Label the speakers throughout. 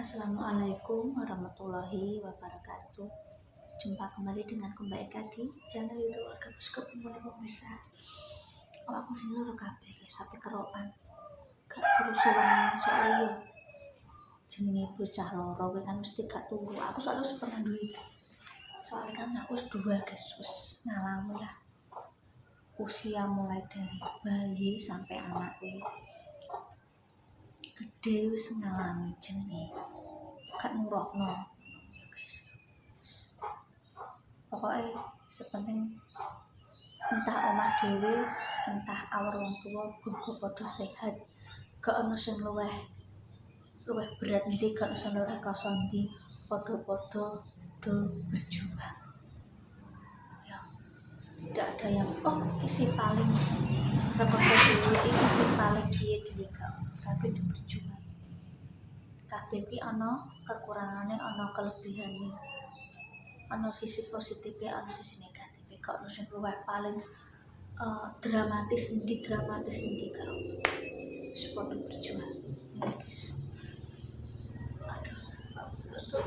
Speaker 1: Assalamualaikum warahmatullahi wabarakatuh. Jumpa kembali dengan Mbak Eka di channel YouTube Warga Bosku Mulai Pemirsa. Aku sing loro kabeh sampai kerokan. Gak terus soalnya jenenge bocah loro kowe kan mesti gak turu. Aku soalnya pernah duwe. Soalnya kan aku wis dua guys, wis ngalami lah. Usia mulai dari bayi sampai anak gede wis ngalami jenenge gak nurokno ya guys. Pokoknya sepenting entah omah dhewe entah awak wong tua kudu padha sehat, gak ono sing luwih berat ndi, gak ono sing luwih kosong ndi, padha-padha do berjuang ya. Tidak ada yang isi paling rekoso dhewe isi paling piye gak, tapi do berjuang. Kabeh iki ana kekurangane, ana kelebihane, ana sisi positifnya, ana sisi negatifnya. Kok ono sing luwih paling dramatis endi kalau support berjuang ini guys. Aduh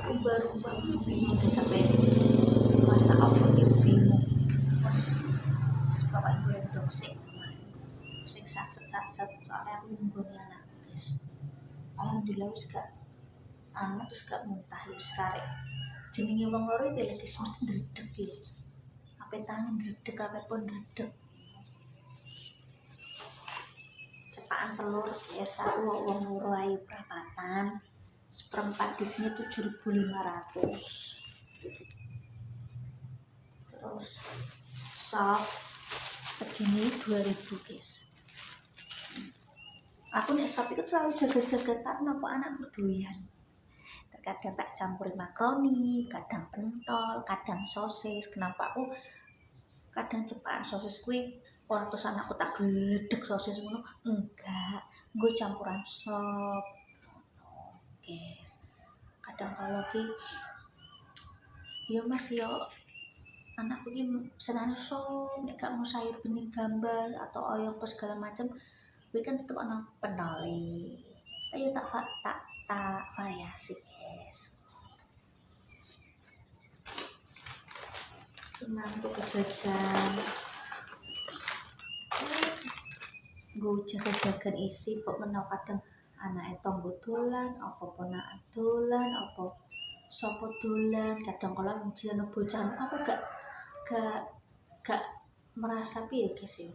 Speaker 1: kumbar-kumbar bingung sampai masa apa bingung terus bapak ibu yang dong sing satset soalnya aku nunggu anak guys. Alhamdulillah wis gak anak terus gak muntah wis karek jenenge wong loro iki lagi mesti ndredeg iki. Ape tangan ndredeg, ape pun ndredeg. Cepaan telur ya satu wong loro ayu perapatan. Seperempat di sini 7.500. Terus sop segini 2.000 guys. Aku nek sop itu selalu jaga-jaga tak napa anakku doyan. Kadang tak campuri makaroni, kadang pentol, kadang sosis. Kenapa aku kadang cepaan sosis kuwi ora terus anakku tak gledek sosis ngono, enggak, gue campuran sop. Guys. Kadang kalau ki yo Mas yo anakku ki senane sop, nek gak mau sayur bening gambal atau oyong apa segala macam, kuwi kan tetep ana pentole. Ayo tak variasi guys. Mantuk jajan gue jaga-jagan isi kok menau kadang anak tonggo dolan apa ponakan dolan apa sopo dolan. Kadang kalau ujian bocah aku gak merasa piye guys ya,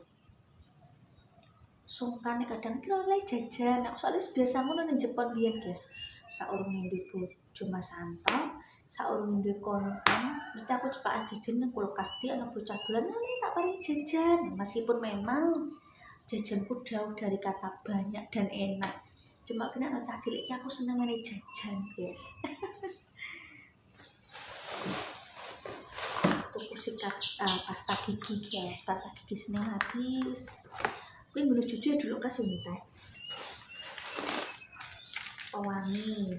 Speaker 1: sungkan kadang kira oleh jajan. Aku soalnya biasa ngono nang Jepang biyen guys, saurunge ndek bojo Mas Santo, saurunge ndek konten mesti aku cepaan jajan nang kulkas di ana bocah dolan tak paling jajan. Meskipun memang jajanku jauh dari kata banyak dan enak, cuma kena cah cilik aku seneng ngene jajan guys. Tuku sikat pasta gigi guys, pasta gigi sini habis. Kuwi ngene cucu dulu kasih minta pewangi.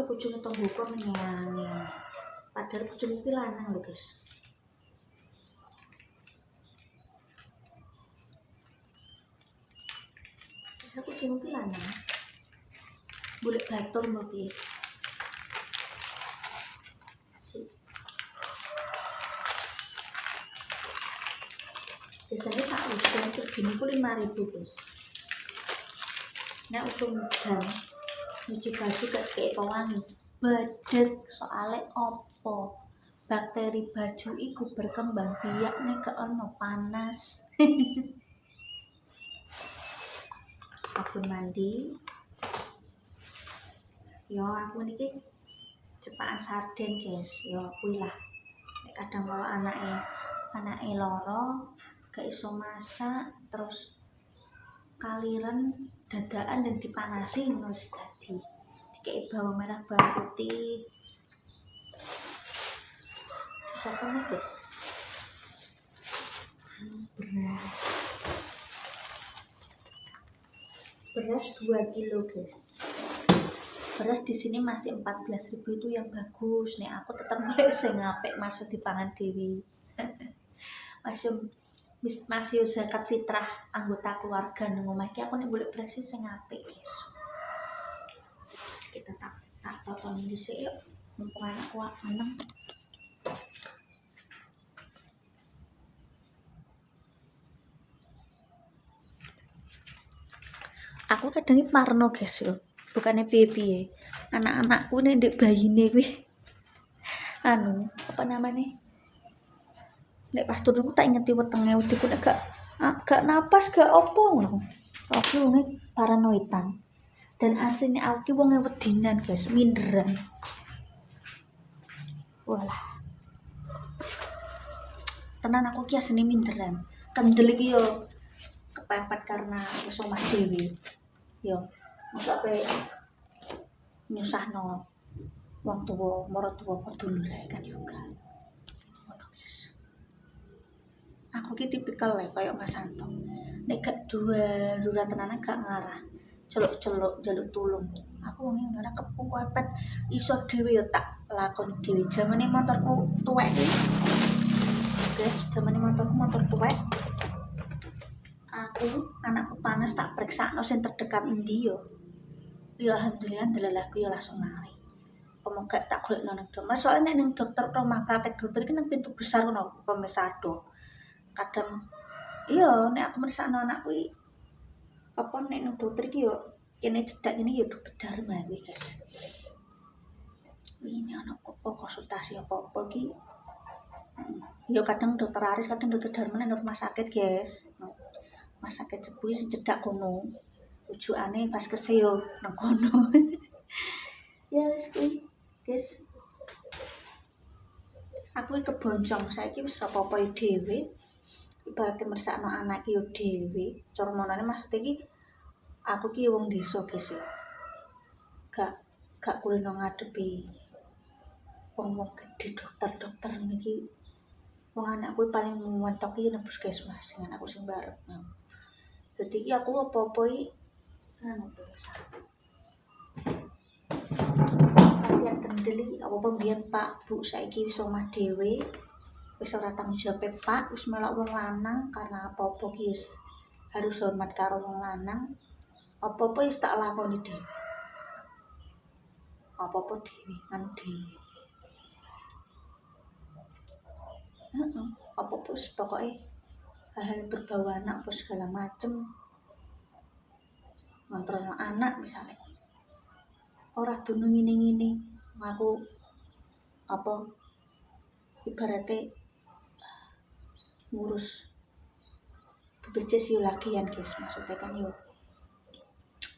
Speaker 1: Kucing tonggo kok menyanyi. Padahal kucing iki lanang lho guys. Bisa kucing iki lanang. Boleh batur mbok piye? Biasanya sak usum segini ku 5.000 guys. Nek usum dan nyuci baju gak kayak pewangi bedek, soalnya opo bakteri baju iku berkembang biak nek gak ono panas. Sabun mandi yo aku niki cepaan sarden guys, yo kuwi lah. Nek kadang kalau anake loro gak iso masak terus kaliren dadaan dan dipanasi terus tadi dikei bawang merah bawang putih terus apa nih guys, beras 2 kilo guys. Beras di sini masih 14.000 itu yang bagus nih. Aku tetap boleh sing apik masuk di pangan dewi. masih masih zakat fitrah anggota keluarga nang omah iki aku nek golek beras sing apik guys. Terus kita tak tonton dhisik yuk mumpung anakku meneng. Aku kadang parno guys yo, bukannya piye-piye. Anak-anakku nek ndek bayine kuwi apa namanya? Nek pas turunku tak ingeti wetenge wediku nek gak napas gak opo ngono. Aku wonge paranoidan. Dan aslinya aku ki wonge wedinan guys, minderan. Walah. Tenan aku ki asline minderan. Kendel iki yo kepepet karena wis omah dhewe. Yo, mosok ape nyusahno wong tuwa, maratuwa padha lurae kan juga. Ngono guys. Aku ki tipikal koyo Mas Santo. Nek gak darurat tenanan gak ngarah. Celuk-celuk njaluk tulung. Aku wong ora kepepet iso dhewe yo tak lakoni dhewe. Jamane motorku tuwek iki. Guys, jamane motor tuwek. Aku anakku panas tak periksakno sing terdekat endi yo. Ya alhamdulillah ndelalahku ya langsung mari. Pemoga tak golekno nang dokter. Soalnya nek ning dokter rumah praktek dokter iki nang pintu besar ngono pemisado. Kadang iya nek aku mersakno anakku iki apa nek nang dokter iki yo kene cedak ini yo dokter Dharma iki guys. Ini anak apa konsultasi apa iki. Yo kadang dokter Aris, kadang dokter Dharma nang rumah sakit guys. Rumah sakit Cepu sing cedak kono. Ujukane pas keseo nang kono. Ya wis kuwi, guys. Aku iki keboncong, saiki wis apa-apa dhewe. Ibaratnya mersakno anak iki yo dhewe. Cara manane maksud iki aku ki wong desa guys ya. Gak kulino ngadepi wong-wong gede dokter-dokter niki. Wong anakku paling mentok iki nang puskesmas sing anakku sing barep. Dadi iki aku apa-apa iki anu terus. Kalian kendel iki apa mbiyen Pak Bu saiki wis omah dhewe. Wis ora tanggung jawab Pak, wis melok wong lanang karena apa-apa ki wis harus hormat karo wong lanang. Apa-apa wis tak lakoni dhewe. Apa-apa dhewe, anu dhewe. Apa-apa wis pokoke hal-hal berbau anak apa segala macem. Ngontrolno anak misalnya. Ora dunung ngene-ngene. Aku apa ibaratnya ngurus BPJS yo lagian guys, maksudnya kan yo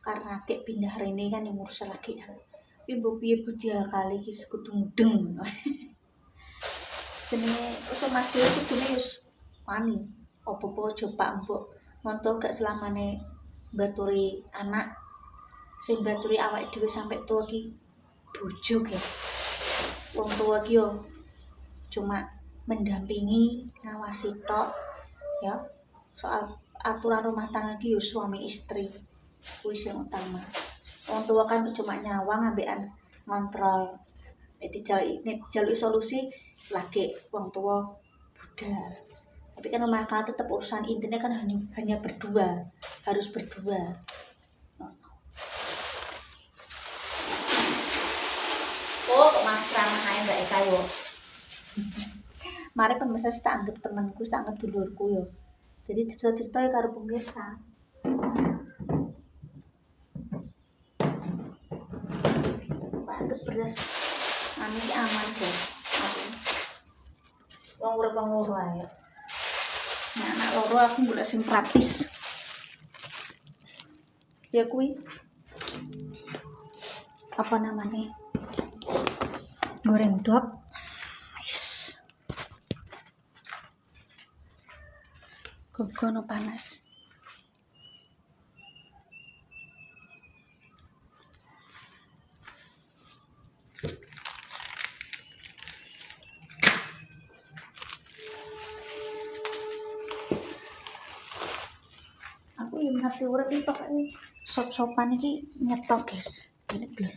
Speaker 1: karena dek pindah rene kan yang ngurus lagian. Tapi mbok piye budi kali iki kudu mudeng. Jenenge wis Mas Dewi kudune wis wani. Apa-apa aja Pak mbok monto gak selamane mbaturi anak. Sing mbaturi awake dhewe sampe tuwa ki bojo guys. Wong tuwa ki yo cuma mendampingi, ngawasi tok ya. Soal aturan rumah tangga ki yo suami istri. Kuwi sing utama. Wong tua kan cuma nyawang ambekan ngontrol. Nek dijaluki solusi lagi wong tua budal. Tapi kan rumah tangga tetap urusan intinya kan hanya berdua, harus berdua. Oh, kok Mas ramah ae Mbak Eka yo. Mari pemirsa tak anggap temanku, tak anggap dulurku yo. Jadi cerita-cerita ya karo pemirsa. Anggap beras anu iki aman guys. Wong urip ngono ae. Nah, anak loro aku golek sing praktis. Ya kuwi apa namanya? Goreng dok. Nice. Gogono panas. Aku yang hati urip iki pokoke sop-sopan iki nyetok guys. Ini blur.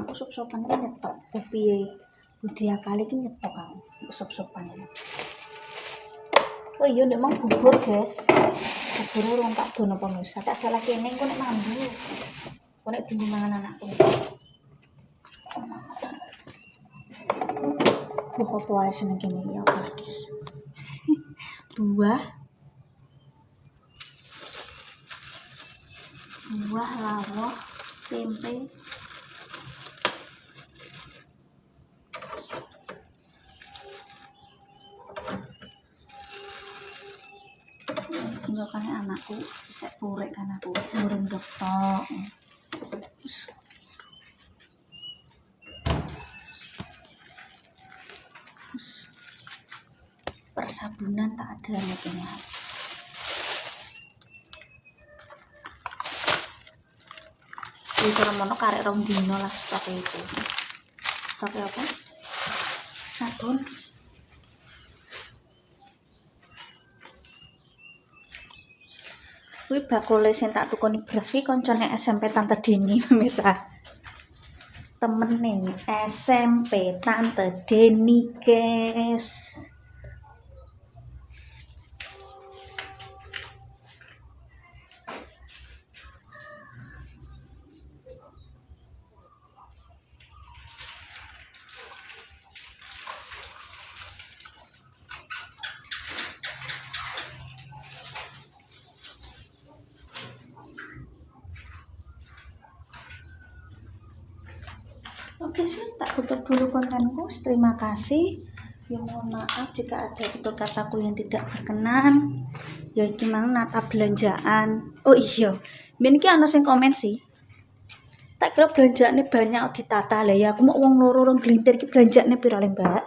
Speaker 1: Aku sop-sopan iki nyetok. Piye budi akal iki nyetok aku. sop-sopan ini. Oh iya nek mang bubur guys, bubur urung tak dono pemirsa, tak salah kene engko nek mambu, engko nek dienggo mangan anakku. Buah apa wae seneng kene ya guys. Buah lawah, tempe. Enggak kan anakku bisa purek kan aku urung dokter. Persabunan tak ada lagi. Di mono karek rong dino lah stok itu. Stok apa? Sabun. Kuwi bakule sing tak tukoni beras kuwi koncone SMP Tante Deni pemirsa. Temene SMP Tante Deni guys. Oke sih, tak tutup dulu kontenku. Terima kasih. Ya mohon maaf jika ada tutur kataku yang tidak berkenan. Ya iki mang nata belanjaan. Oh iya, ben iki ana sing komen sih. Tak kira belanjaane banyak ditata lah ya. Aku mau wong loro rong glintir iki belanjaane pira le, Mbak?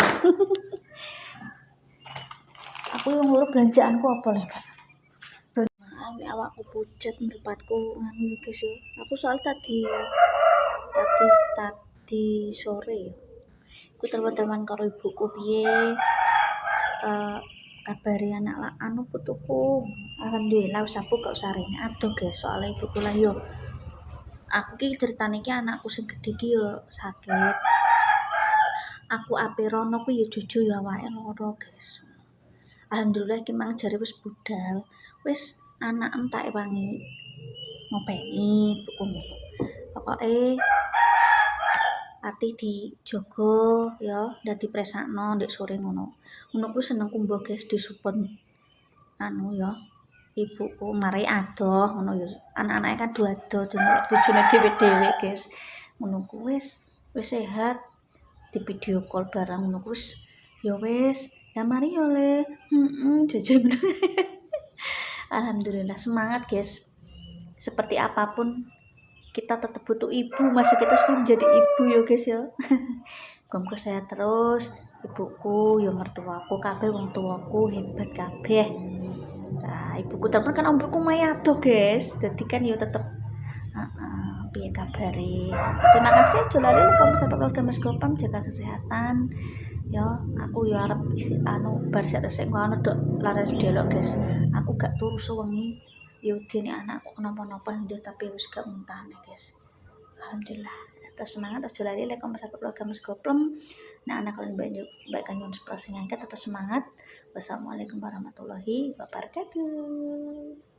Speaker 1: Aku wong loro belanjaanku apa le, Mbak? Maaf awakku pucet mripatku anu guys yo. Aku soal tadi sore aku telepon karo ibuku piye kabari anak anu putuku. Alhamdulillah wis aku gak usah rene adoh guys, soalnya ibuku lah yo aku ki ceritane ki anakku sing gedhe ki yo sakit. Aku ape rono ku yo juju yo awake loro guys. Alhamdulillah ki mang jare wis budal. Wis anak entak wangi ngopeni ibuku. Pokoke ati dijogo ya, ndak dipresakno ndek sore ngono. Ngono ku senengku mbok guys disupport anu ya. Ibuku mari adoh ngono ya. Anak-anake kan adoh bojone dhewe-dhewe guys. Ngono ku wis sehat di video call barang ngono ku wis ya wis. Ya mari yo le. Jajan. Alhamdulillah semangat guys. Seperti apapun kita tetap butuh ibu, masa kita sudah menjadi ibu ya guys ya. Muga sehat terus ibuku ya, mertuaku kabeh wong tuaku hebat kabeh. Nah, ibuku temen kan ombuku mayato guys. Dadi kan ya tetep piye kabare. Terima kasih jolali kamu sampai keluarga Mas Gopang, jaga kesehatan. Ya, aku ya arep isi bar resik ngono dok laras delok guys. Aku gak turu sewengi. Ya dene anakku kenapa-napa ndak tapi wis gak muntah guys. Alhamdulillah. Terus semangat aja lali like comment subscribe keluarga Mas Goplem. Nah, anak kalian baik kan yang seperti ngangkat tetap semangat. Wassalamualaikum warahmatullahi wabarakatuh.